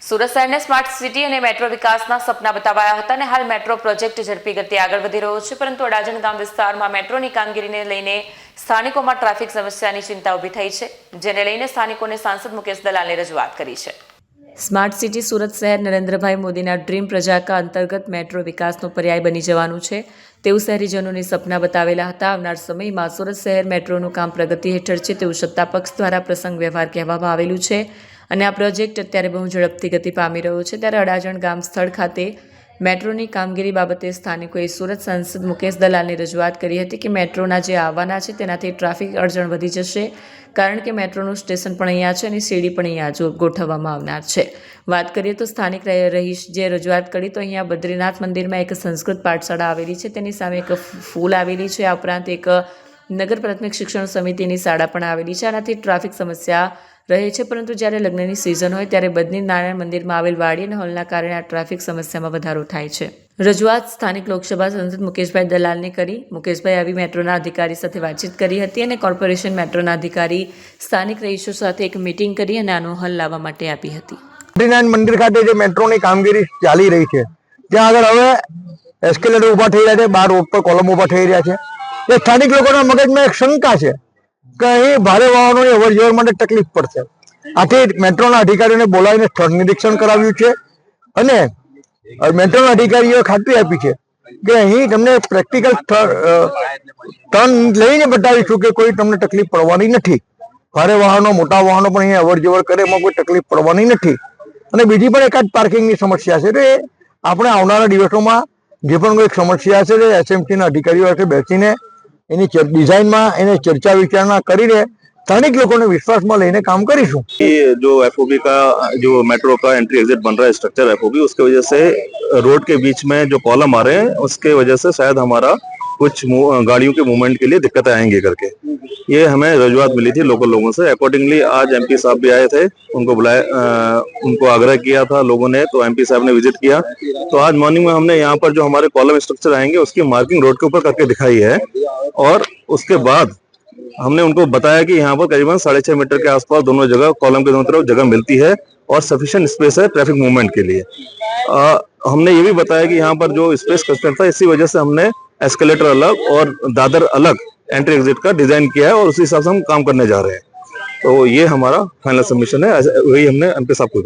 સુરત શહેરને smart city અને metro વિકાસના સપના બતાવાયા હતા અને હાલ મેટ્રો પ્રોજેક્ટ ઝડપી ગતિએ આગળ વધી રહ્યો છે, પરંતુ અડાજણ ગામ વિસ્તારમાં મેટ્રોની કામગીરીને લઈને સ્થાનિકોમાં ટ્રાફિક સમસ્યાની ચિંતા ઊભી થઈ છે, જેને લઈને સ્થાનિકોને સાંસદ મુકેશ દલાલને રજૂઆત કરી છે। સ્માર્ટ સિટી સુરત શહેર નરેન્દ્રભાઈ મોદીના ડ્રીમ પ્રજાકા અંતર્ગત મેટ્રો વિકાસનો પર્યાય બની જવાનું છે તેવું શહેરીજનોને સપના બતાવેલા હતા। આવનાર સમયમાં સુરત શહેર મેટ્રોનું કામ પ્રગતિ હેઠળ છે તેવું સત્તા પક્ષ દ્વારા પ્રસંગ વ્યવહાર કહેવામાં આવેલું છે અને આ પ્રોજેક્ટ અત્યારે બહુ ઝડપથી ગતિ પામી રહ્યો છે। ત્યારે અડાજણ ગામ સ્થળ ખાતે મેટ્રોની કામગીરી બાબતે સ્થાનિકોએ સુરત સાંસદ મુકેશ દલાલને રજૂઆત કરી હતી કે મેટ્રોના જે આવવાના છે તેનાથી ટ્રાફિક અડચણ વધી જશે, કારણ કે મેટ્રોનું સ્ટેશન પણ અહીંયા છે અને સીડી પણ અહીંયા ગોઠવવામાં આવનાર છે। વાત કરીએ તો સ્થાનિક રહીશ જે રજૂઆત કરી તો અહીંયા બદ્રીનાથ મંદિરમાં એક સંસ્કૃત પાઠશાળા આવેલી છે, તેની સામે એક ફૂલ આવેલી છે। આ ઉપરાંત એક નગર પ્રાથમિક શિક્ષણ સમિતિની શાળા પણ આવેલી છે। આનાથી ટ્રાફિક સમસ્યા રહે છે, પરંતુ જ્યારે લગ્નની સિઝન હોય ત્યારે બદ્રીનારાયણ મંદિરમાં આવેલ વાડી અને હોલના કારણે આ ટ્રાફિક સમસ્યામાં વધારો થાય છે। રજૂઆત સ્થાનિક લોકસભા સાંસદ મુકેશભાઈ દલાલને કરી। મુકેશભાઈ આવી મેટ્રોના અધિકારી સાથે વાતચીત કરી હતી અને કોર્પોરેશન મેટ્રોના અધિકારી સ્થાનિક રહીશો સાથે એક મીટિંગ કરી અને આનો હલ લાવવા માટે આપી હતી। બદ્રીનારાયણ મંદિર ખાતે જે મેટ્રોની કામગીરી ચાલી રહી છે ત્યાં આગળ હવે એસ્કેલેટર ઊભા થઈ રહ્યા છે, 12 રોડ પર કોલમ ઊભા થઈ રહ્યા છે। એ સ્થાનિક લોકોના મગજમાં એક શંકા છે કે અહીં ભારે વાહનોની અવરજવર માટે તકલીફ પડશે। આથી મેટ્રોના અધિકારીઓને બોલાવીને સ્થળ નિરીક્ષણ કરાવ્યું છે અને મેટ્રોના અધિકારીઓએ ખાતરી આપી છે કે અહીં તમને પ્રેક્ટિકલ ટર્ન લઈને બતાવીશું કે કોઈ તમને તકલીફ પડવાની નથી। ભારે વાહનો, મોટા વાહનો પણ અહીંયા અવરજવર કરે એમાં કોઈ તકલીફ પડવાની નથી। અને બીજી પણ એકાદ પાર્કિંગની સમસ્યા છે, તો એ આપણે આવનારા દિવસોમાં જે પણ કોઈ સમસ્યા છે તે એસએમસીના અધિકારીઓ સાથે બેસીને એની ડિઝાઇનમાં એને ચર્ચા વિચારણા કરીને स्थानिक लोगों ने विश्वास में लेने काम करीशू। जो एफओबी का जो मेट्रो का एंट्री एग्जिट बन रहा है स्ट्रक्चर एफओबी, उसके वजह से रोड के बीच में जो कॉलम आ रहे हैं उसके वजह से शायद हमारा कुछ गाड़ियों के मूवमेंट के लिए दिक्कतें आएंगी करके ये हमें रजूआत मिली थी लोकल लोगों से। अकॉर्डिंगली आज एमपी साहब भी आए थे, उनको बुलाया, उनको आग्रह किया था लोगों ने, तो एमपी साहब ने विजिट किया। तो आज मॉर्निंग में हमने यहाँ पर जो हमारे कॉलम स्ट्रक्चर आएंगे उसकी मार्किंग रोड के ऊपर करके दिखाई है और उसके बाद हमने उनको बताया कि यहाँ पर करीबन 6.5 मीटर के आसपास दोनों जगह कॉलम के दोनों तरफ जगह मिलती है और सफिशिएंट स्पेस है ट्रैफिक मूवमेंट के लिए। हमने ये भी बताया कि यहाँ पर जो स्पेस कंस्ट्रेंट था इसी वजह से हमने एस्केलेटर अलग और दादर अलग एंट्री एग्जिट का डिजाइन किया है और उसी हिसाब से हम काम करने जा रहे हैं। तो ये हमारा फाइनल सबमिशन है, वही हमने एमपी साहब को